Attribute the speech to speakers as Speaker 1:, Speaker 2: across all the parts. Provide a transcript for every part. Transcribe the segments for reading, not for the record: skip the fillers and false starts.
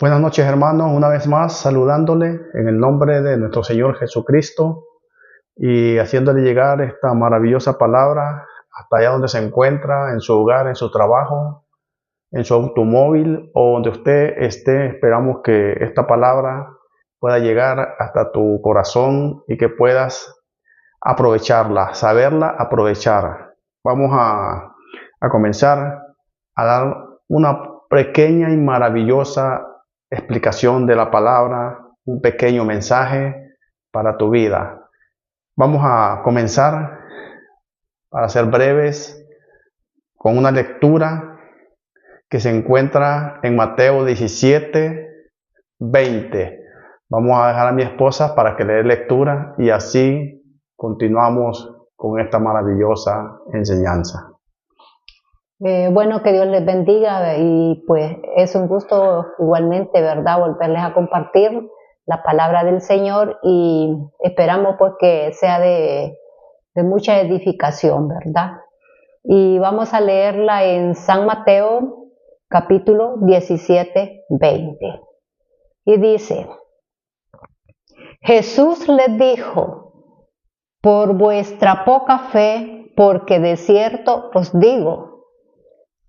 Speaker 1: Buenas noches, hermanos, una vez más saludándole en el nombre de nuestro Señor Jesucristo y haciéndole llegar esta maravillosa palabra hasta allá donde se encuentra, en su hogar, en su trabajo, en su automóvil o donde usted esté. Esperamos que esta palabra pueda llegar hasta tu corazón y que puedas aprovecharla, saberla aprovechar. Vamos a comenzar a dar una pequeña y maravillosa explicación de la palabra, un pequeño mensaje para tu vida. Vamos a comenzar, para ser breves, con una lectura que se encuentra en Mateo 17:20. Vamos a dejar a mi esposa para que le dé lectura y así continuamos con esta maravillosa enseñanza.
Speaker 2: Bueno, que Dios les bendiga y pues es un gusto igualmente, ¿verdad? Volverles a compartir la palabra del Señor y esperamos pues que sea de mucha edificación, ¿verdad? Y vamos a leerla en San Mateo capítulo 17:20. Y dice: Jesús les dijo: por vuestra poca fe, porque de cierto os digo,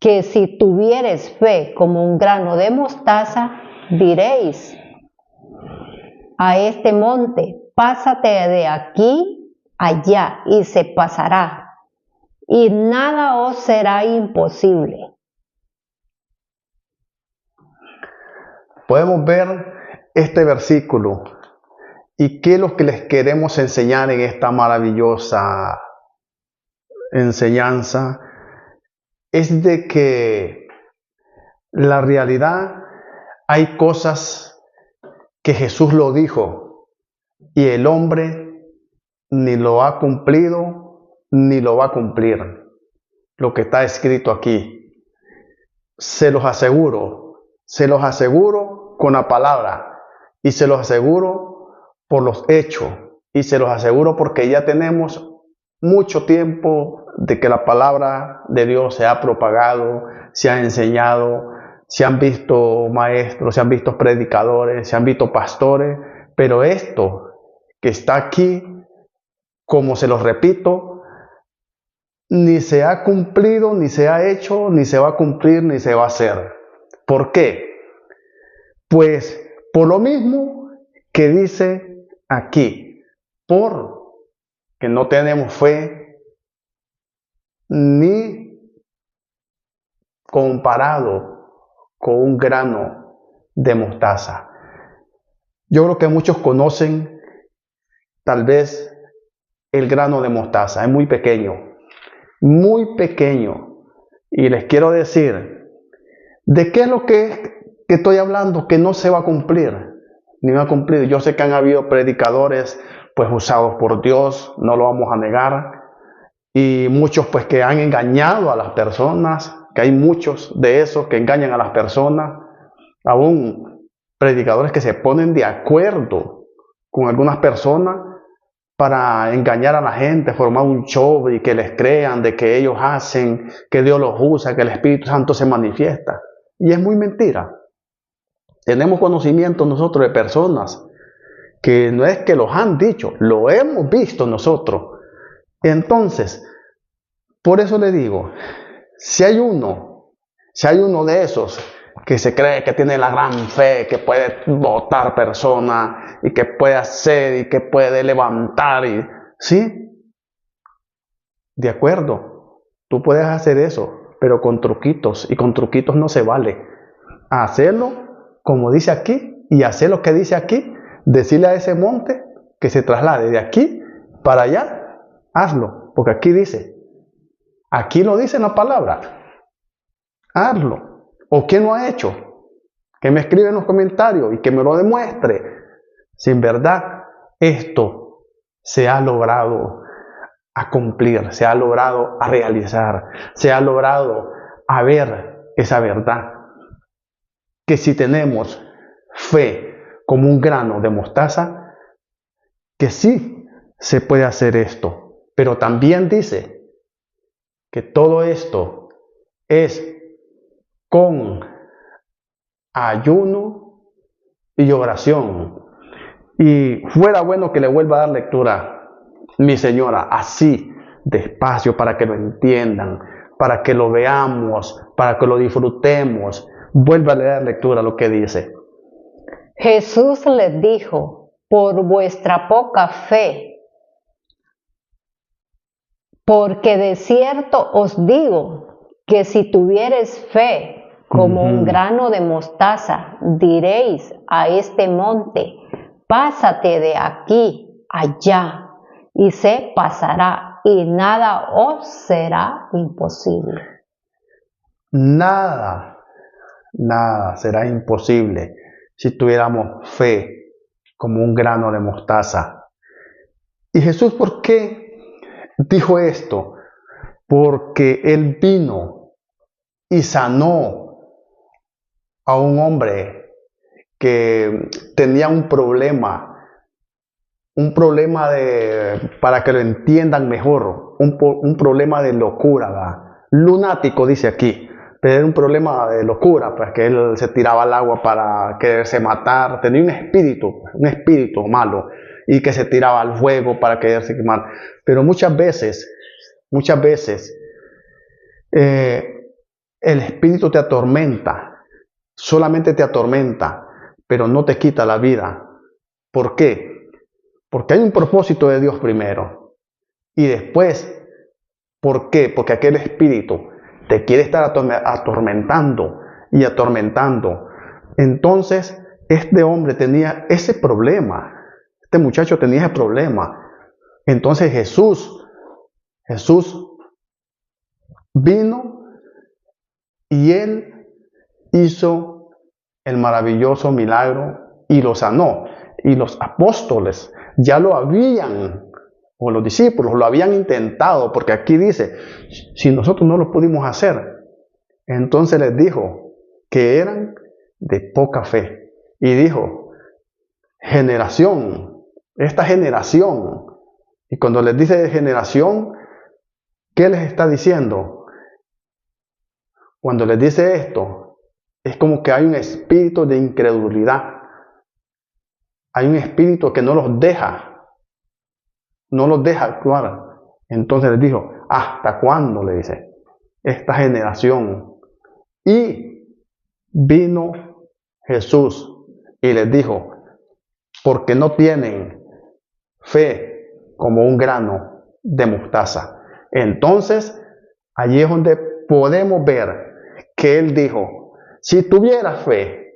Speaker 2: que si tuviereis fe como un grano de mostaza, diréis a este monte: pásate de aquí allá, y se pasará, y nada os será imposible.
Speaker 1: Podemos ver este versículo y qué es lo que les queremos enseñar en esta maravillosa enseñanza. Es de que la realidad, hay cosas que Jesús lo dijo y el hombre ni lo ha cumplido ni lo va a cumplir. Lo que está escrito aquí, se los aseguro con la palabra, y se los aseguro por los hechos, y se los aseguro porque ya tenemos mucho tiempo de que la palabra de Dios se ha propagado, se ha enseñado, se han visto maestros, se han visto predicadores, se han visto pastores, pero esto que está aquí, como se los repito, ni se ha cumplido, ni se ha hecho, ni se va a cumplir, ni se va a hacer. ¿Por qué? Pues por lo mismo que dice aquí, porque no tenemos fe ni comparado con un grano de mostaza. Yo creo que muchos conocen tal vez el grano de mostaza, es muy pequeño, y les quiero decir, ¿de qué es lo que estoy hablando? Que no se va a cumplir, ni va a cumplir. Yo sé que han habido predicadores pues usados por Dios, no lo vamos a negar, y muchos pues que han engañado a las personas, que hay muchos de esos que engañan a las personas, aún predicadores que se ponen de acuerdo con algunas personas para engañar a la gente, formar un show y que les crean de que ellos hacen, que Dios los usa, que el Espíritu Santo se manifiesta. Y es muy mentira. Tenemos conocimiento nosotros de personas que no es que los han dicho, lo hemos visto nosotros. Entonces, por eso le digo, si hay uno de esos que se cree que tiene la gran fe, que puede botar personas y que puede hacer y que puede levantar, sí, de acuerdo, tú puedes hacer eso, pero con truquitos, y con truquitos no se vale. Hacerlo como dice aquí, y hacer lo que dice aquí, decirle a ese monte que se traslade de aquí para allá, hazlo, porque aquí dice, aquí lo dice en la palabra, hazlo. ¿O quién lo ha hecho? Que me escribe en los comentarios y que me lo demuestre. Si en verdad esto se ha logrado a cumplir, se ha logrado a realizar, se ha logrado a ver esa verdad. Que si tenemos fe como un grano de mostaza, que sí se puede hacer esto. Pero también dice que todo esto es con ayuno y oración. Y fuera bueno que le vuelva a dar lectura, mi señora, así, despacio, para que lo entiendan, para que lo veamos, para que lo disfrutemos. Vuelva a leer lectura lo que dice.
Speaker 2: Jesús les dijo, por vuestra poca fe, porque de cierto os digo que si tuviereis fe como un grano de mostaza, diréis a este monte, pásate de aquí allá, y se pasará, y nada os será imposible.
Speaker 1: Nada será imposible si tuviéramos fe como un grano de mostaza. ¿Y Jesús por qué dijo esto? Porque Él vino y sanó a un hombre que tenía un problema para que lo entiendan mejor, un problema de locura, ¿verdad? Lunático dice aquí, pero era un problema de locura, pues que él se tiraba al agua para quererse matar, tenía un espíritu malo, y que se tiraba al fuego para quererse quemar. Pero muchas veces, el espíritu te atormenta, solamente te atormenta, pero no te quita la vida. ¿Por qué? Porque hay un propósito de Dios primero. Y después, ¿por qué? Porque aquel espíritu te quiere estar atormentando y atormentando. Entonces, este hombre tenía ese problema. Este muchacho tenía ese problema. Entonces Jesús vino y Él hizo el maravilloso milagro y lo sanó. Y los apóstoles ya lo habían, o los discípulos lo habían intentado, porque aquí dice, si nosotros no lo pudimos hacer, entonces les dijo que eran de poca fe. Y dijo, esta generación, y cuando les dice de generación, ¿qué les está diciendo? Cuando les dice esto, es como que hay un espíritu de incredulidad. Hay un espíritu que no los deja actuar. Entonces les dijo, ¿hasta cuándo? Le dice, esta generación. Y vino Jesús y les dijo, porque no tienen fe como un grano de mostaza. Entonces, allí es donde podemos ver que Él dijo, si tuvieras fe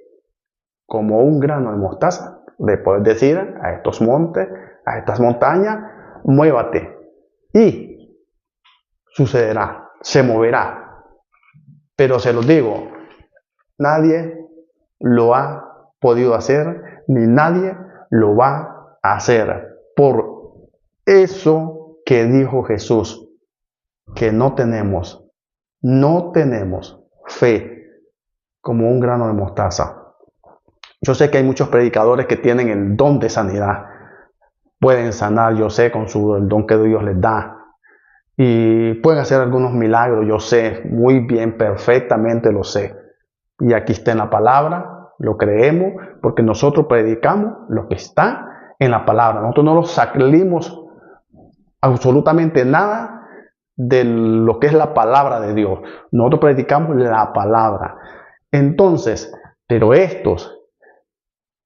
Speaker 1: como un grano de mostaza, le puedes decir a estos montes, a estas montañas, muévate. Y sucederá, se moverá. Pero se los digo, nadie lo ha podido hacer, ni nadie lo va a hacer. Por eso que dijo Jesús, que no tenemos fe como un grano de mostaza. Yo sé que hay muchos predicadores que tienen el don de sanidad. Pueden sanar, yo sé, con el don que Dios les da. Y pueden hacer algunos milagros, yo sé, muy bien, perfectamente lo sé. Y aquí está en la palabra, lo creemos, porque nosotros predicamos lo que está en la palabra. Nosotros no nos salimos absolutamente nada de lo que es la palabra de Dios. Nosotros predicamos la palabra. Entonces, pero estos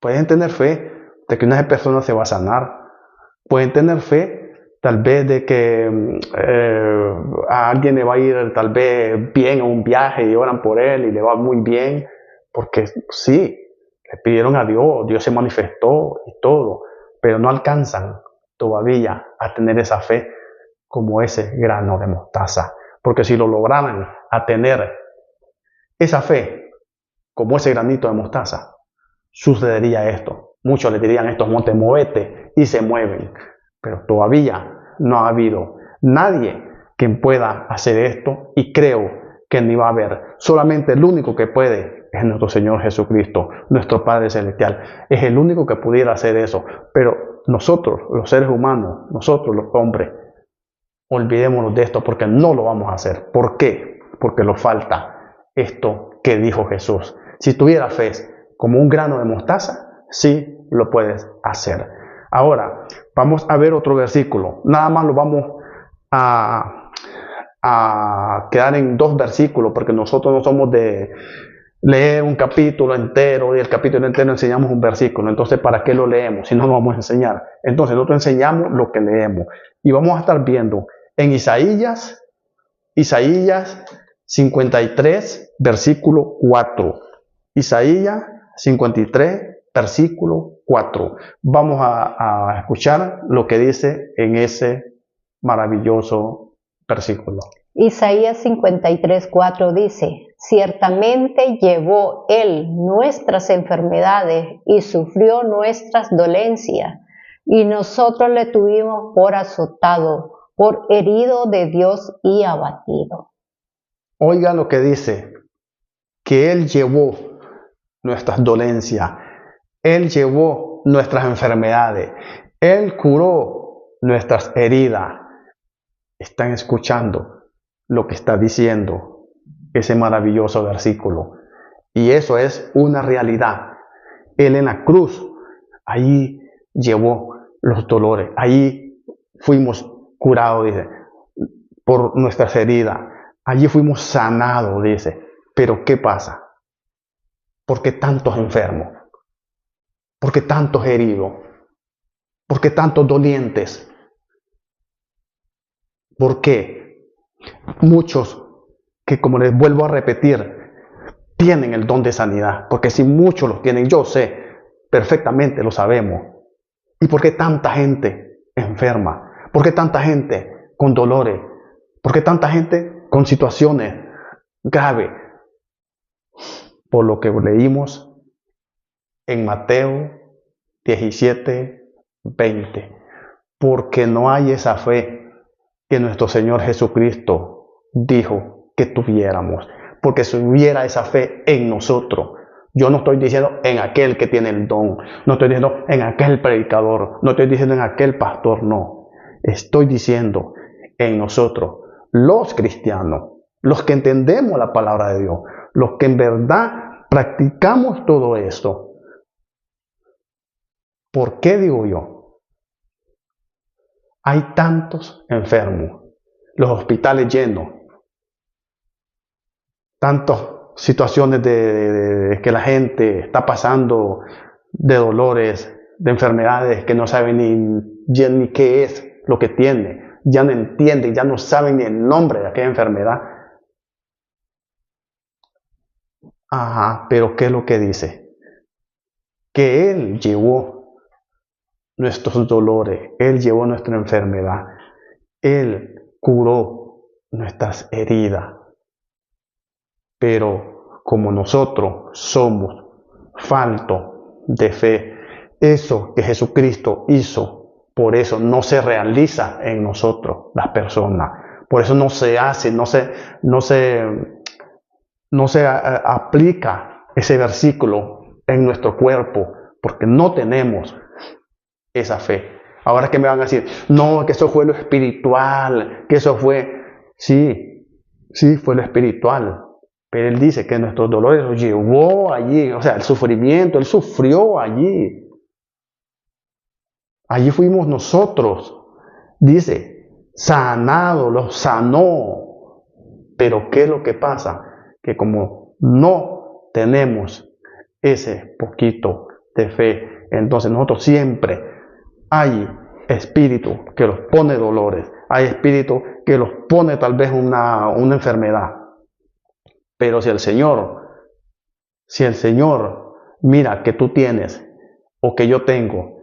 Speaker 1: pueden tener fe de que una persona se va a sanar. Pueden tener fe tal vez de que a alguien le va a ir tal vez bien a un viaje y oran por él y le va muy bien. Porque sí, le pidieron a Dios, Dios se manifestó y todo. Pero no alcanzan todavía a tener esa fe como ese grano de mostaza. Porque si lo lograran a tener esa fe como ese granito de mostaza, sucedería esto. Muchos le dirían a estos montes, muévete, y se mueven. Pero todavía no ha habido nadie quien pueda hacer esto, y creo que ni va a haber. Solamente el único que puede es nuestro Señor Jesucristo, nuestro Padre Celestial. Es el único que pudiera hacer eso. Pero nosotros, los seres humanos, nosotros los hombres, olvidémonos de esto porque no lo vamos a hacer. ¿Por qué? Porque nos falta esto que dijo Jesús. Si tuviera fe como un grano de mostaza, sí lo puedes hacer. Ahora, vamos a ver otro versículo. Nada más lo vamos a quedar en 2 versículos, porque nosotros no somos de leer un capítulo entero y el capítulo entero enseñamos un versículo. Entonces, ¿para qué lo leemos si no lo vamos a enseñar? Entonces, nosotros enseñamos lo que leemos. Y vamos a estar viendo en Isaías 53, versículo 4. Isaías 53, versículo 4. Vamos a escuchar lo que dice en ese maravilloso versículo.
Speaker 2: Isaías 53:4 dice: ciertamente llevó él nuestras enfermedades y sufrió nuestras dolencias, y nosotros le tuvimos por azotado, por herido de Dios y abatido.
Speaker 1: Oiga lo que dice, que él llevó nuestras dolencias, él llevó nuestras enfermedades, él curó nuestras heridas. Están escuchando lo que está diciendo ese maravilloso versículo. Y eso es una realidad. Él en la cruz, ahí llevó los dolores. Ahí fuimos curados, dice, por nuestras heridas. Allí fuimos sanados, dice. Pero ¿qué pasa? ¿Por qué tantos enfermos? ¿Por qué tantos heridos? ¿Por qué tantos dolientes? ¿Por qué? Muchos que, como les vuelvo a repetir, tienen el don de sanidad, porque si muchos los tienen, yo sé, perfectamente lo sabemos. ¿Y por qué tanta gente enferma? ¿Por qué tanta gente con dolores? ¿Por qué tanta gente con situaciones graves? Por lo que leímos en Mateo 17:20. Porque no hay esa fe que nuestro Señor Jesucristo dijo que tuviéramos. Porque si hubiera esa fe en nosotros, yo no estoy diciendo en aquel que tiene el don, no estoy diciendo en aquel predicador, no estoy diciendo en aquel pastor, no. Estoy diciendo en nosotros, los cristianos, los que entendemos la palabra de Dios, los que en verdad practicamos todo esto. ¿Por qué digo yo? Hay tantos enfermos, los hospitales llenos, tantas situaciones de que la gente está pasando de dolores, de enfermedades que no saben ni qué es lo que tiene, ya no entienden, ya no saben ni el nombre de aquella enfermedad. Ajá, pero ¿qué es lo que dice? Que Él llevó nuestros dolores, Él llevó nuestra enfermedad, Él curó nuestras heridas. Pero como nosotros somos faltos de fe, eso que Jesucristo hizo, por eso no se realiza en nosotros, las personas. Por eso no se hace, no se aplica ese versículo en nuestro cuerpo, porque no tenemos esa fe. Ahora que me van a decir, no, que eso fue lo espiritual, que eso fue, sí, fue lo espiritual. Pero Él dice que nuestros dolores los llevó allí, o sea, el sufrimiento, Él sufrió allí. Allí fuimos nosotros. Dice, sanado, los sanó. Pero ¿qué es lo que pasa? Que como no tenemos ese poquito de fe, entonces nosotros siempre hay espíritu que los pone dolores, hay espíritu que los pone tal vez una enfermedad. Pero si el Señor mira que tú tienes o que yo tengo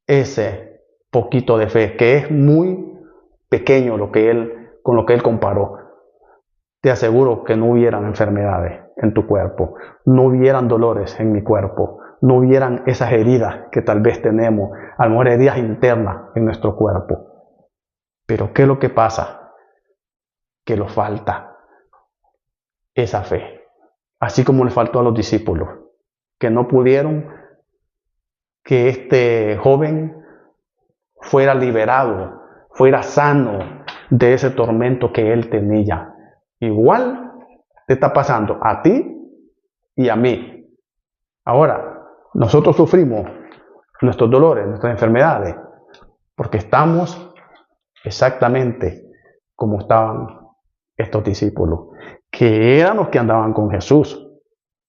Speaker 1: ese poquito de fe, que es muy pequeño con lo que Él comparó, te aseguro que no hubieran enfermedades en tu cuerpo, no hubieran dolores en mi cuerpo, no hubieran esas heridas que tal vez tenemos, a lo mejor heridas internas en nuestro cuerpo. Pero ¿qué es lo que pasa? Que nos falta esa fe, así como le faltó a los discípulos, que no pudieron que este joven fuera liberado, fuera sano de ese tormento que él tenía. Igual te está pasando a ti y a mí. Ahora, nosotros sufrimos nuestros dolores, nuestras enfermedades, porque estamos exactamente como estaban estos discípulos, que eran los que andaban con Jesús,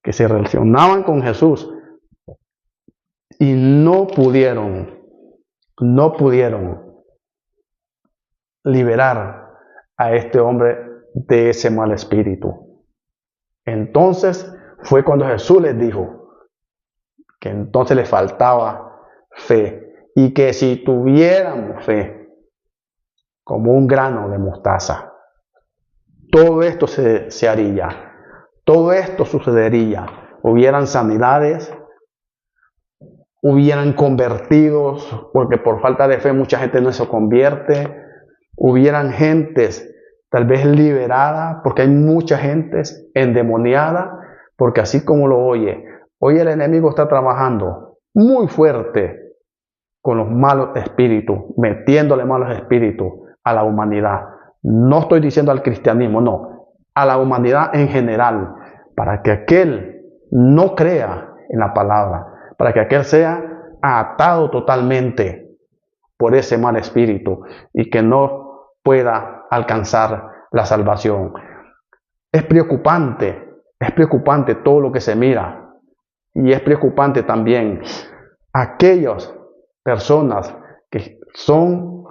Speaker 1: que se relacionaban con Jesús y no pudieron liberar a este hombre de ese mal espíritu. Entonces fue cuando Jesús les dijo que entonces les faltaba fe y que si tuviéramos fe como un grano de mostaza, todo esto se haría, todo esto sucedería. Hubieran sanidades, hubieran convertidos, porque por falta de fe mucha gente no se convierte, hubieran gentes tal vez liberada, porque hay mucha gente endemoniada, porque así como lo oye, hoy el enemigo está trabajando muy fuerte con los malos espíritus, metiéndole malos espíritus a la humanidad. No estoy diciendo al cristianismo, no, a la humanidad en general, para que aquel no crea en la palabra, para que aquel sea atado totalmente por ese mal espíritu y que no pueda alcanzar la salvación. Es preocupante todo lo que se mira, y es preocupante también aquellas personas que son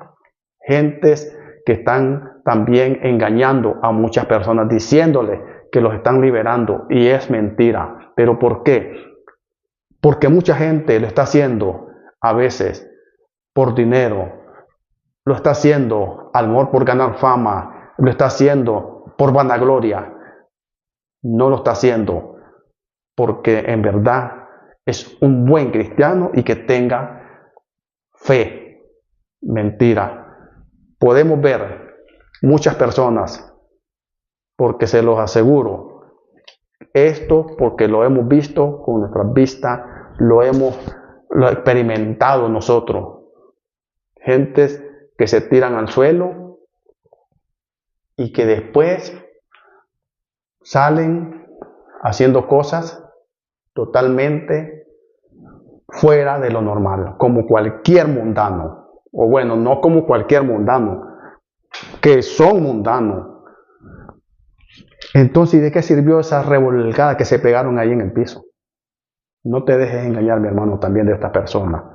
Speaker 1: gentes que están también engañando a muchas personas, diciéndoles que los están liberando, y es mentira. ¿Pero por qué? Porque mucha gente lo está haciendo a veces por dinero, lo está haciendo a lo mejor por ganar fama, lo está haciendo por vanagloria. No lo está haciendo porque en verdad es un buen cristiano y que tenga fe. Mentira. Podemos ver muchas personas, porque se los aseguro, esto porque lo hemos visto con nuestras vistas, lo experimentado nosotros. Gentes que se tiran al suelo y que después salen haciendo cosas totalmente fuera de lo normal, como cualquier mundano. O bueno, no como cualquier mundano, que son mundanos. Entonces, ¿de qué sirvió esa revolcada que se pegaron ahí en el piso? No te dejes engañar, mi hermano, también de esta persona.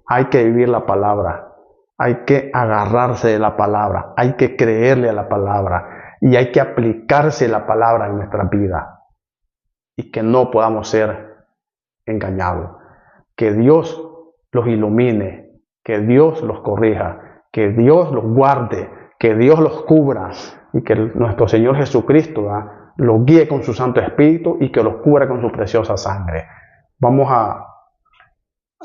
Speaker 1: Hay que vivir la palabra, hay que agarrarse de la palabra, hay que creerle a la palabra y hay que aplicarse la palabra en nuestra vida y que no podamos ser engañados. Que Dios los ilumine, que Dios los corrija, que Dios los guarde, que Dios los cubra y que nuestro Señor Jesucristo los guíe con su Santo Espíritu y que los cubra con su preciosa sangre. Vamos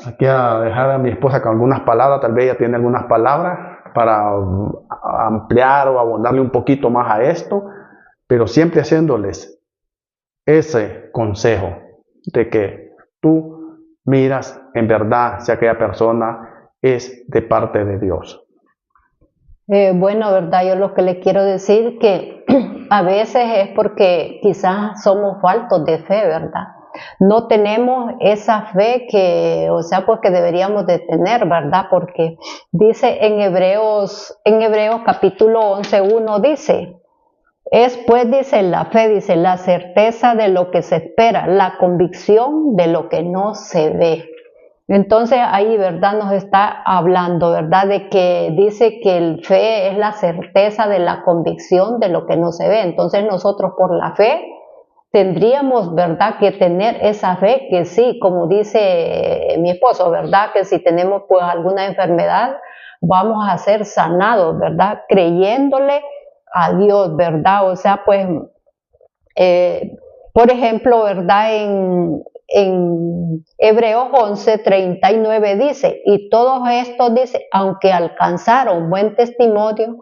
Speaker 1: aquí a dejar a mi esposa con algunas palabras, tal vez ella tiene algunas palabras para ampliar o abondarle un poquito más a esto, pero siempre haciéndoles ese consejo de que tú miras en verdad si aquella persona es de parte de Dios.
Speaker 2: Bueno, verdad, yo lo que le quiero decir que a veces es porque quizás somos faltos de fe, ¿verdad? No tenemos esa fe que, o sea, pues que deberíamos de tener, ¿verdad? Porque dice en Hebreos capítulo 11:1 dice, es pues, dice, la fe, dice, la certeza de lo que se espera, la convicción de lo que no se ve. Entonces ahí, ¿verdad? Nos está hablando, ¿verdad? De que dice que el fe es la certeza de la convicción de lo que no se ve. Entonces nosotros por la fe tendríamos, ¿verdad? Que tener esa fe que sí, como dice mi esposo, ¿verdad? Que si tenemos pues alguna enfermedad, vamos a ser sanados, ¿verdad? Creyéndole a Dios, ¿verdad? O sea, pues, por ejemplo, ¿verdad? En Hebreos 11:39 dice, y todos estos dice, aunque alcanzaron buen testimonio,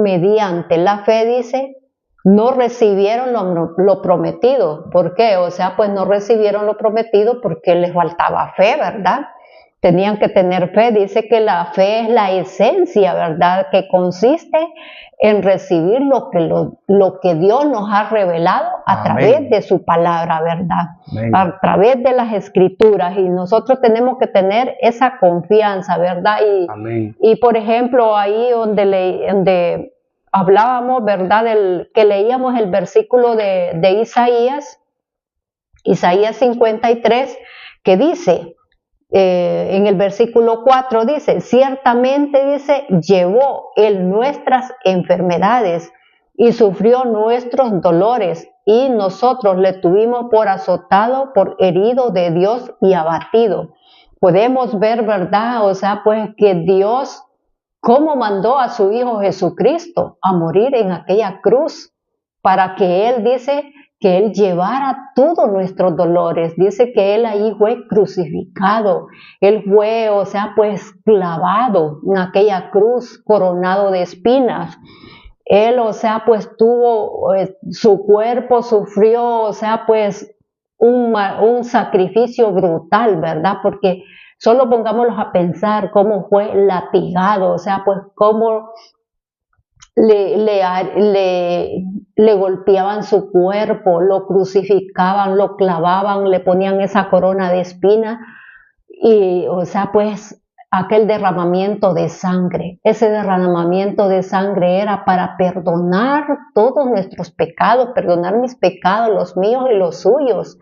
Speaker 2: mediante la fe, dice, no recibieron lo prometido. ¿Por qué? O sea, pues no recibieron lo prometido porque les faltaba fe, ¿verdad? tenían que tener fe. Dice que la fe es la esencia, ¿verdad? Que consiste en recibir lo que Dios nos ha revelado a través de su palabra, ¿verdad? Amén. A través de las escrituras. Y nosotros tenemos que tener esa confianza, ¿verdad? Y por ejemplo, ahí donde hablábamos, ¿verdad? Que leíamos el versículo de Isaías 53, que dice, en el versículo 4 dice, ciertamente dice, llevó él nuestras enfermedades y sufrió nuestros dolores, y nosotros le tuvimos por azotado, por herido de Dios y abatido. Podemos ver, ¿verdad? O sea, pues que Dios, cómo mandó a su Hijo Jesucristo a morir en aquella cruz, para que Él dice que Él llevara todos nuestros dolores. Dice que Él ahí fue crucificado, Él fue, o sea, pues clavado en aquella cruz, coronado de espinas. Él, o sea, pues tuvo, su cuerpo sufrió, o sea, pues un sacrificio brutal, ¿verdad? Porque solo pongámoslos a pensar cómo fue latigado, o sea, pues cómo le golpeaban su cuerpo, lo crucificaban, lo clavaban, le ponían esa corona de espinas y, o sea, pues aquel derramamiento de sangre. Ese derramamiento de sangre era para perdonar todos nuestros pecados, perdonar mis pecados, los míos y los suyos,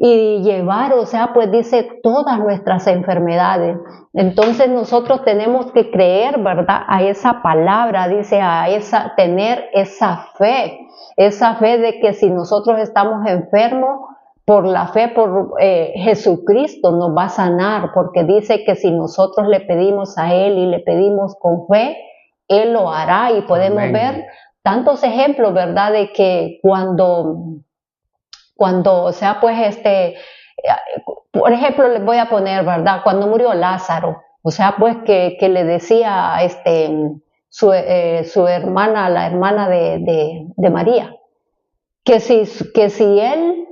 Speaker 2: y llevar, o sea, pues dice, todas nuestras enfermedades. Entonces nosotros tenemos que creer, ¿verdad? A esa palabra, dice, tener esa fe de que si nosotros estamos enfermos, por la fe, por Jesucristo nos va a sanar, porque dice que si nosotros le pedimos a Él y le pedimos con fe, Él lo hará. Y podemos ver tantos ejemplos, ¿verdad? De que cuando, o sea, pues por ejemplo, les voy a poner, ¿verdad? Cuando murió Lázaro, o sea, pues que le decía su hermana, la hermana de María, que si él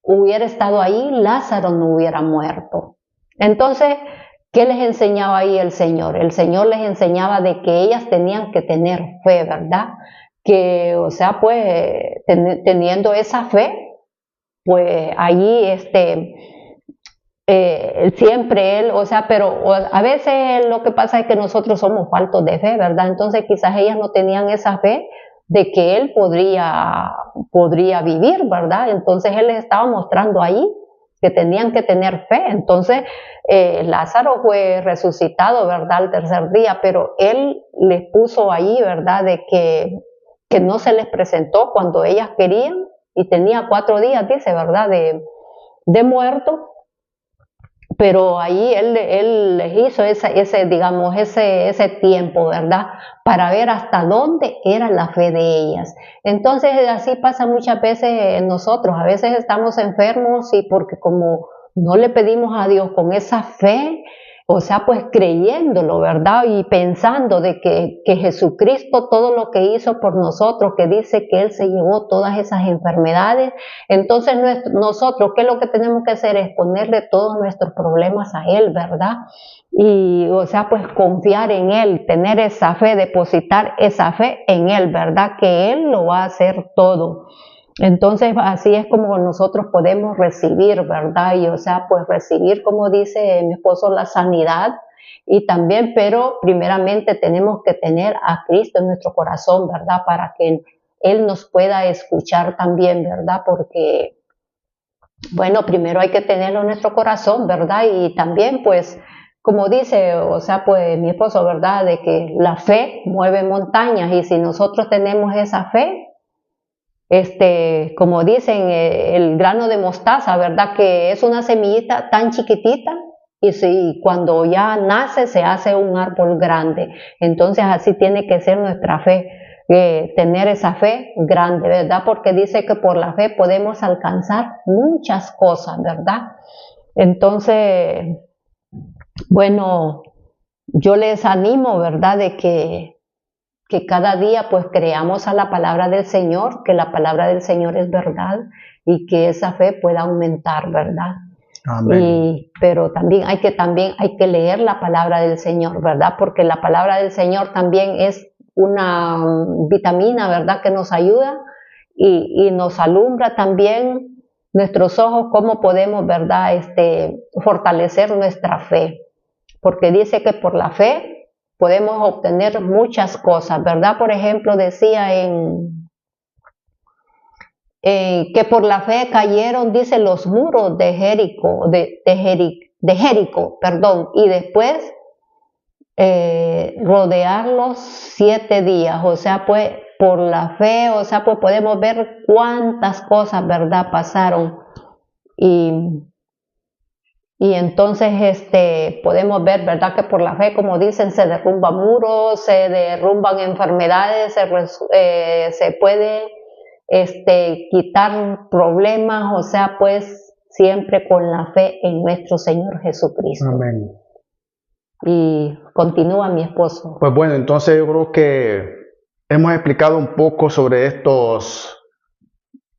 Speaker 2: hubiera estado ahí, Lázaro no hubiera muerto. Entonces, ¿qué les enseñaba ahí el Señor? El Señor les enseñaba de que ellas tenían que tener fe, ¿verdad? Que, o sea, pues, teniendo esa fe, pues allí siempre él, o sea, pero a veces lo que pasa es que nosotros somos faltos de fe, ¿verdad? Entonces quizás ellas no tenían esa fe de que él podría vivir, ¿verdad? Entonces él les estaba mostrando ahí que tenían que tener fe. Entonces Lázaro fue resucitado, ¿verdad? Al tercer día, pero él les puso ahí, ¿verdad? De que no se les presentó cuando ellas querían, y tenía 4 días, dice, ¿verdad? De muerto. Pero ahí él les hizo ese tiempo, ¿verdad? Para ver hasta dónde era la fe de ellas. Entonces así pasa muchas veces en nosotros. A veces estamos enfermos y porque como no le pedimos a Dios con esa fe, o sea, pues creyéndolo, ¿verdad? Y pensando de que Jesucristo todo lo que hizo por nosotros, que dice que Él se llevó todas esas enfermedades. Entonces nosotros, ¿qué es lo que tenemos que hacer? Es ponerle todos nuestros problemas a Él, ¿verdad? Y, o sea, pues confiar en Él, tener esa fe, depositar esa fe en Él, ¿verdad? Que Él lo va a hacer todo. Entonces así es como nosotros podemos recibir, ¿verdad? Y o sea, pues recibir, como dice mi esposo, la sanidad, y también, pero primeramente tenemos que tener a Cristo en nuestro corazón, ¿verdad? Para que Él nos pueda escuchar también, ¿verdad? Porque, bueno, primero hay que tenerlo en nuestro corazón, ¿verdad? Y también, pues, como dice, o sea, pues mi esposo, ¿verdad? De que la fe mueve montañas, y si nosotros tenemos esa fe, como dicen, el grano de mostaza, ¿verdad? Que es una semillita tan chiquitita, y si cuando ya nace se hace un árbol grande. Entonces así tiene que ser nuestra fe, tener esa fe grande, ¿verdad? Porque dice que por la fe podemos alcanzar muchas cosas, ¿verdad? Entonces, bueno, yo les animo, ¿verdad? De que cada día pues creamos a la palabra del Señor, que la palabra del Señor es verdad, y que esa fe pueda aumentar, ¿verdad?
Speaker 1: Amén.
Speaker 2: Pero también hay que leer la palabra del Señor, ¿verdad? Porque la palabra del Señor también es una vitamina, ¿verdad? Que nos ayuda y nos alumbra también nuestros ojos, cómo podemos, ¿verdad? Fortalecer nuestra fe. Porque dice que por la fe podemos obtener muchas cosas, ¿verdad? Por ejemplo, decía que por la fe cayeron, dice, los muros de Jericó, de Jericó, perdón, y después rodearlos 7 días, o sea, pues por la fe, o sea, pues podemos ver cuántas cosas, ¿verdad?, pasaron y entonces podemos ver, ¿verdad?, que por la fe, como dicen, se derrumban muros, se derrumban enfermedades, se puede quitar problemas, o sea, pues siempre con la fe en nuestro Señor Jesucristo.
Speaker 1: Amén.
Speaker 2: Y continúa mi esposo.
Speaker 1: Pues bueno, entonces yo creo que hemos explicado un poco sobre estos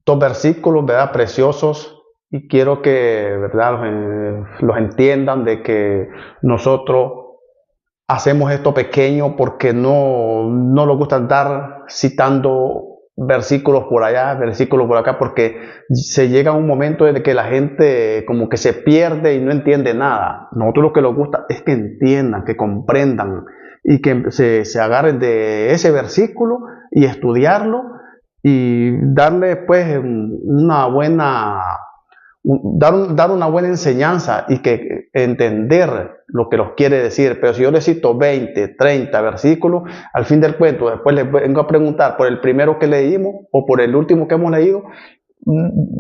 Speaker 1: dos versículos, ¿verdad? Preciosos, y quiero que, ¿verdad?, los entiendan de que nosotros hacemos esto pequeño porque no nos gusta andar citando versículos por allá, versículos por acá, porque se llega a un momento en que la gente como que se pierde y no entiende nada. Nosotros lo que nos gusta es que entiendan, que comprendan y que se agarren de ese versículo y estudiarlo y darle pues una buena dar una buena enseñanza y que entender lo que nos quiere decir. Pero si yo les cito 20, 30 versículos, al fin del cuento, después les vengo a preguntar por el primero que leímos o por el último que hemos leído,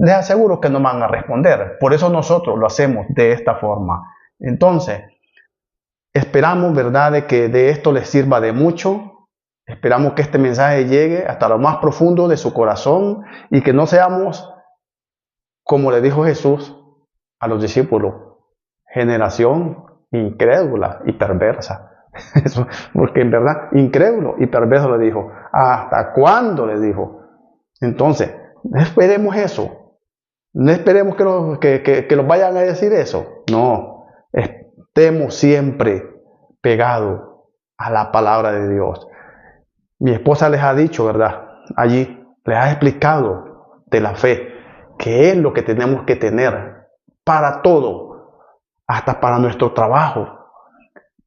Speaker 1: les aseguro que no van a responder. Por eso nosotros lo hacemos de esta forma. Entonces, esperamos, ¿verdad?, de que de esto les sirva de mucho. Esperamos que este mensaje llegue hasta lo más profundo de su corazón y que no seamos, como le dijo Jesús a los discípulos, generación incrédula y perversa. Eso, porque en verdad, incrédulo y perverso le dijo. ¿Hasta cuándo? Le dijo. Entonces, no esperemos eso. No esperemos que nos vayan a decir eso. No, estemos siempre pegados a la palabra de Dios. Mi esposa les ha dicho, ¿verdad? Allí les ha explicado de la fe, que es lo que tenemos que tener para todo, hasta para nuestro trabajo,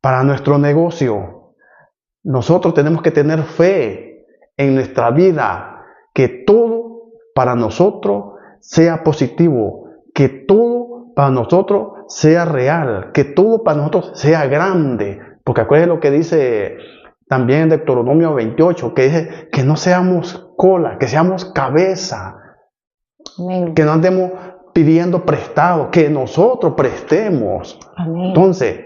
Speaker 1: para nuestro negocio. Nosotros tenemos que tener fe en nuestra vida, que todo para nosotros sea positivo, que todo para nosotros sea real, que todo para nosotros sea grande. Porque acuérdense lo que dice también en Deuteronomio 28, que dice que no seamos cola, que seamos cabeza.
Speaker 2: Amén.
Speaker 1: Que no andemos pidiendo prestado, que nosotros prestemos.
Speaker 2: Amén.
Speaker 1: Entonces,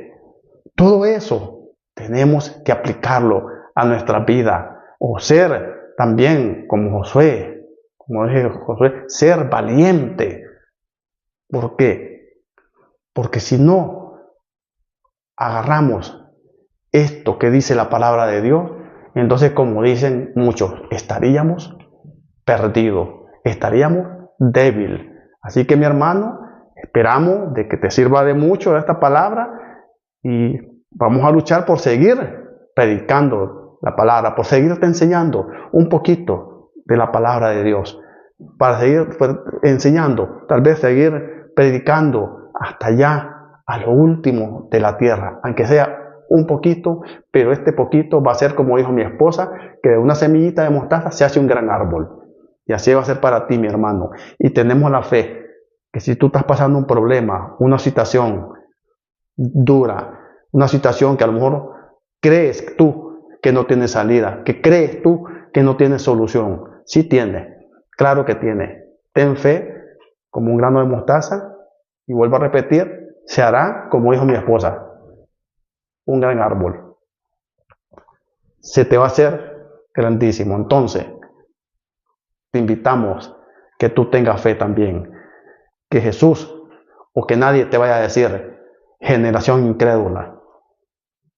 Speaker 1: todo eso tenemos que aplicarlo a nuestra vida, o ser también como Josué, como dije Josué, ser valiente. ¿Por qué? Porque si no agarramos esto que dice la palabra de Dios, entonces, como dicen muchos, estaríamos perdidos, estaríamos débil. Así que mi hermano, esperamos de que te sirva de mucho esta palabra y vamos a luchar por seguir predicando la palabra, por seguirte enseñando un poquito de la palabra de Dios, para seguir enseñando, tal vez seguir predicando hasta allá, a lo último de la tierra, aunque sea un poquito, pero este poquito va a ser, como dijo mi esposa, que de una semillita de mostaza se hace un gran árbol. Y así va a ser para ti, mi hermano. Y tenemos la fe que si tú estás pasando un problema, una situación dura, una situación que a lo mejor crees tú que no tiene salida, que crees tú que no tiene solución, sí tiene, claro que tiene. Ten fe como un grano de mostaza y vuelvo a repetir, se hará, como dijo mi esposa, un gran árbol. Se te va a hacer grandísimo. Entonces, te invitamos que tú tengas fe también. Que Jesús o que nadie te vaya a decir generación incrédula.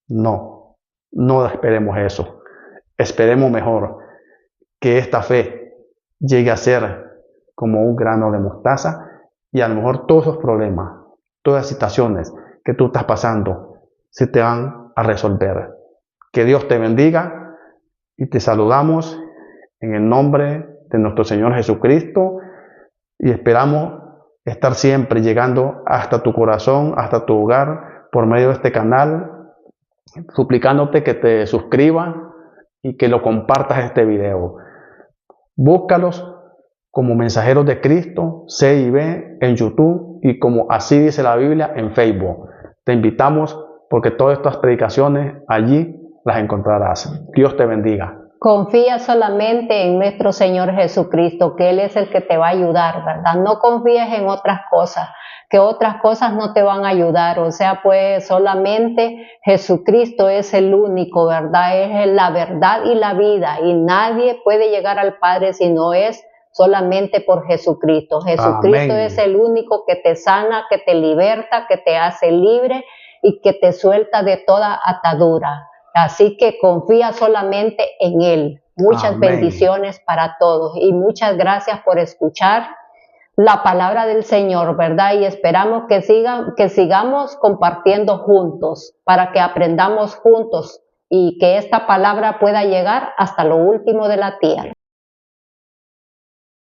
Speaker 1: No, no esperemos eso. Esperemos mejor que esta fe llegue a ser como un grano de mostaza y a lo mejor todos esos problemas todas las situaciones que tú estás pasando se te van a resolver. Que Dios te bendiga y te saludamos en el nombre de nuestro Señor Jesucristo y esperamos estar siempre llegando hasta tu corazón, hasta tu hogar por medio de este canal, suplicándote que te suscribas y que lo compartas este video. Búscalos como Mensajeros de Cristo, C y B en YouTube y como Así Dice la Biblia en Facebook. Te invitamos porque todas estas predicaciones allí las encontrarás. Dios te bendiga.
Speaker 2: Confía solamente en nuestro Señor Jesucristo, que Él es el que te va a ayudar, ¿verdad? No confíes en otras cosas, que otras cosas no te van a ayudar. O sea, pues solamente Jesucristo es el único, ¿verdad? Es la verdad y la vida, y nadie puede llegar al Padre si no es solamente por Jesucristo. Jesucristo
Speaker 1: Amén.
Speaker 2: es el único que te sana, que te liberta, que te hace libre y que te suelta de toda atadura. Así que confía solamente en Él. Muchas bendiciones para todos y muchas gracias por escuchar la palabra del Señor, ¿verdad? Y esperamos que sigamos compartiendo juntos para que aprendamos juntos y que esta palabra pueda llegar hasta lo último de la tierra.